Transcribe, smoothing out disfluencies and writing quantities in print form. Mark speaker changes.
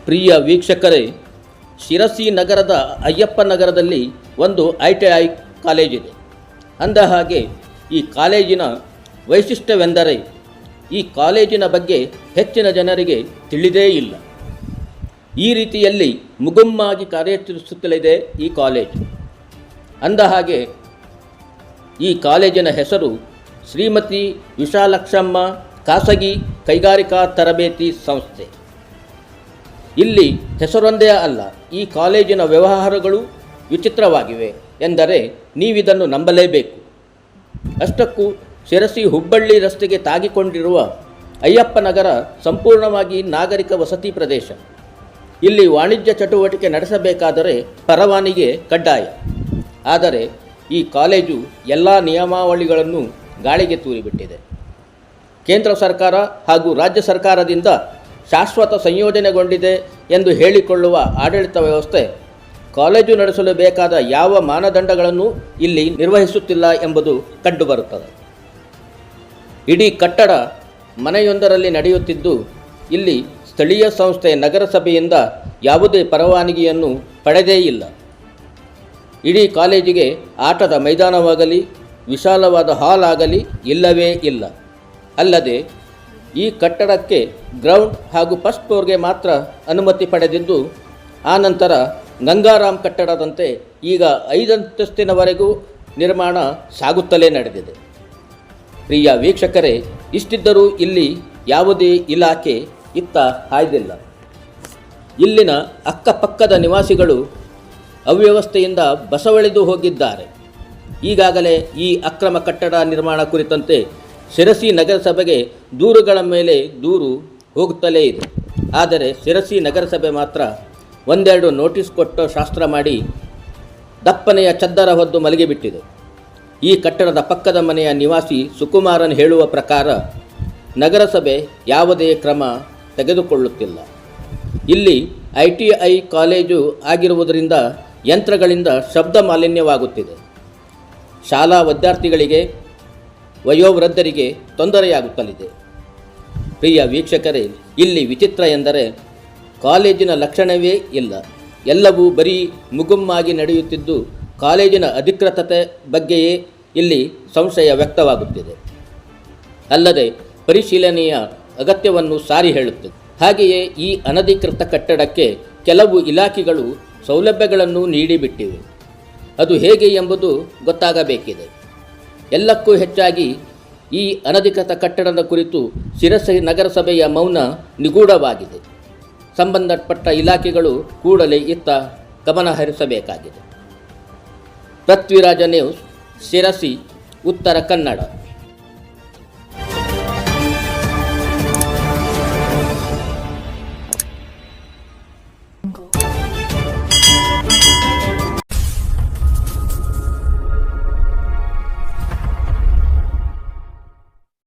Speaker 1: ಪ್ರಿಯ ವೀಕ್ಷಕರೇ, ಶಿರಸಿ ನಗರದ ಅಯ್ಯಪ್ಪ ನಗರದಲ್ಲಿ ಒಂದು ITI ಕಾಲೇಜಿದೆ. ಅಂದ ಹಾಗೆ ಈ ಕಾಲೇಜಿನ ವೈಶಿಷ್ಟ್ಯವೆಂದರೆ ಈ ಕಾಲೇಜಿನ ಬಗ್ಗೆ ಹೆಚ್ಚಿನ ಜನರಿಗೆ ತಿಳಿದೇ ಇಲ್ಲ. ಈ ರೀತಿಯಲ್ಲಿ ಮುಗುಮ್ಮಾಗಿ ಕಾರ್ಯನಿರ್ವಹಿಸುತ್ತಲಿದೆ ಈ ಕಾಲೇಜು. ಅಂದ ಹಾಗೆ ಈ ಕಾಲೇಜಿನ ಹೆಸರು ಶ್ರೀಮತಿ ವಿಶಾಲಕ್ಷಮ್ಮ ಖಾಸಗಿ ಕೈಗಾರಿಕಾ ತರಬೇತಿ ಸಂಸ್ಥೆ. ಇಲ್ಲಿ ಹೆಸರೊಂದೇ ಅಲ್ಲ, ಈ ಕಾಲೇಜಿನ ವ್ಯವಹಾರಗಳು ವಿಚಿತ್ರವಾಗಿವೆ ಎಂದರೆ ನೀವಿದನ್ನು ನಂಬಲೇಬೇಕು. ಅಷ್ಟಕ್ಕೂ ಶಿರಸಿ ಹುಬ್ಬಳ್ಳಿ ರಸ್ತೆಗೆ ತಾಗಿಕೊಂಡಿರುವ ಅಯ್ಯಪ್ಪ ನಗರ ಸಂಪೂರ್ಣವಾಗಿ ನಾಗರಿಕ ವಸತಿ ಪ್ರದೇಶ. ಇಲ್ಲಿ ವಾಣಿಜ್ಯ ಚಟುವಟಿಕೆ ನಡೆಸಬೇಕಾದರೆ ಪರವಾನಗಿ ಕಡ್ಡಾಯ. ಆದರೆ ಈ ಕಾಲೇಜು ಎಲ್ಲ ನಿಯಮಾವಳಿಗಳನ್ನು ಗಾಳಿಗೆ ತೂರಿಬಿಟ್ಟಿದೆ. ಕೇಂದ್ರ ಸರ್ಕಾರ ಹಾಗೂ ರಾಜ್ಯ ಸರ್ಕಾರದಿಂದ ಶಾಶ್ವತ ಸಂಯೋಜನೆಗೊಂಡಿದೆ ಎಂದು ಹೇಳಿಕೊಳ್ಳುವ ಆಡಳಿತ ವ್ಯವಸ್ಥೆ ಕಾಲೇಜು ನಡೆಸಲು ಬೇಕಾದ ಯಾವ ಮಾನದಂಡಗಳನ್ನು ಇಲ್ಲಿ ನಿರ್ವಹಿಸುತ್ತಿಲ್ಲ ಎಂಬುದು ಕಂಡುಬರುತ್ತದೆ. ಇಡೀ ಕಟ್ಟಡ ಮನೆಯೊಂದರಲ್ಲಿ ನಡೆಯುತ್ತಿದ್ದು, ಇಲ್ಲಿ ಸ್ಥಳೀಯ ಸಂಸ್ಥೆ ನಗರಸಭೆಯಿಂದ ಯಾವುದೇ ಪರವಾನಗಿಯನ್ನು ಪಡೆದೇ ಇಲ್ಲ. ಇಡೀ ಕಾಲೇಜಿಗೆ ಆಟದ ಮೈದಾನವಾಗಲಿ ವಿಶಾಲವಾದ ಹಾಲ್ ಆಗಲಿ ಇಲ್ಲವೇ ಇಲ್ಲ. ಅಲ್ಲದೆ ಈ ಕಟ್ಟಡಕ್ಕೆ ಗ್ರೌಂಡ್ ಹಾಗೂ ಫಸ್ಟ್ ಫ್ಲೋರ್ಗೆ ಮಾತ್ರ ಅನುಮತಿ ಪಡೆದಿದ್ದು, ಆನಂತರ ಗಂಗಾರಾಮ್ ಕಟ್ಟಡದಂತೆ ಈಗ 5 ಅಂತಸ್ತಿನವರೆಗೂ ನಿರ್ಮಾಣ ಸಾಗುತ್ತಲೇ ನಡೆದಿದೆ. ಪ್ರಿಯ ವೀಕ್ಷಕರೇ, ಇಷ್ಟಿದ್ದರೂ ಇಲ್ಲಿ ಯಾವುದೇ ಇಲಾಖೆ ಇತ್ತ ಹಾಯ್ದಿಲ್ಲ. ಇಲ್ಲಿನ ಅಕ್ಕಪಕ್ಕದ ನಿವಾಸಿಗಳು ಅವ್ಯವಸ್ಥೆಯಿಂದ ಬಸವಳಿದು ಹೋಗಿದ್ದಾರೆ. ಈಗಾಗಲೇ ಈ ಅಕ್ರಮ ಕಟ್ಟಡ ನಿರ್ಮಾಣ ಕುರಿತಂತೆ ಶಿರಸಿ ನಗರಸಭೆಗೆ ದೂರುಗಳ ಮೇಲೆ ದೂರು ಹೋಗುತ್ತಲೇ ಇದೆ. ಆದರೆ ಶಿರಸಿ ನಗರಸಭೆ ಮಾತ್ರ ಒಂದೆರಡು ನೋಟಿಸ್ ಕೊಟ್ಟು ಶಾಸ್ತ್ರ ಮಾಡಿ ದಪ್ಪನೆಯ ಚದ್ದರ ಹೊದ್ದು ಮಲಗಿಬಿಟ್ಟಿದೆ. ಈ ಕಟ್ಟಡದ ಪಕ್ಕದ ಮನೆಯ ನಿವಾಸಿ ಸುಕುಮಾರನ್ ಹೇಳುವ ಪ್ರಕಾರ ನಗರಸಭೆ ಯಾವುದೇ ಕ್ರಮ ತೆಗೆದುಕೊಳ್ಳುತ್ತಿಲ್ಲ. ಇಲ್ಲಿ ITI ಕಾಲೇಜು ಆಗಿರುವುದರಿಂದ ಯಂತ್ರಗಳಿಂದ ಶಬ್ದ ಮಾಲಿನ್ಯವಾಗುತ್ತಿದೆ. ಶಾಲಾ ವಿದ್ಯಾರ್ಥಿಗಳಿಗೆ ವಯೋವೃದ್ಧರಿಗೆ ತೊಂದರೆಯಾಗುತ್ತಲಿದೆ. ಪ್ರಿಯ ವೀಕ್ಷಕರೇ, ಇಲ್ಲಿ ವಿಚಿತ್ರ ಎಂದರೆ ಕಾಲೇಜಿನ ಲಕ್ಷಣವೇ ಇಲ್ಲ. ಎಲ್ಲವೂ ಬರೀ ಮುಗುಮ್ಮಾಗಿ ನಡೆಯುತ್ತಿದ್ದು, ಕಾಲೇಜಿನ ಅಧಿಕೃತತೆ ಬಗ್ಗೆಯೇ ಇಲ್ಲಿ ಸಂಶಯ ವ್ಯಕ್ತವಾಗುತ್ತಿದೆ. ಅಲ್ಲದೆ ಪರಿಶೀಲನೆಯ ಅಗತ್ಯವನ್ನು ಸಾರಿ ಹೇಳುತ್ತದೆ. ಹಾಗೆಯೇ ಈ ಅನಧಿಕೃತ ಕಟ್ಟಡಕ್ಕೆ ಕೆಲವು ಇಲಾಖೆಗಳು ಸೌಲಭ್ಯಗಳನ್ನು ನೀಡಿಬಿಟ್ಟಿವೆ. ಅದು ಹೇಗೆ ಎಂಬುದು ಗೊತ್ತಾಗಬೇಕಿದೆ. ಎಲ್ಲಕ್ಕೂ ಹೆಚ್ಚಾಗಿ ಈ ಅನಧಿಕೃತ ಕಟ್ಟಡದ ಕುರಿತು ಶಿರಸಿ ನಗರಸಭೆಯ ಮೌನ ನಿಗೂಢವಾಗಿದೆ. ಸಂಬಂಧಪಟ್ಟ ಇಲಾಖೆಗಳು ಕೂಡಲೇ ಇತ್ತ ಗಮನ ಹರಿಸಬೇಕಾಗಿದೆ. ಪೃಥ್ವಿರಾಜ ನ್ಯೂಸ್, ಶಿರಸಿ, ಉತ್ತರ ಕನ್ನಡ.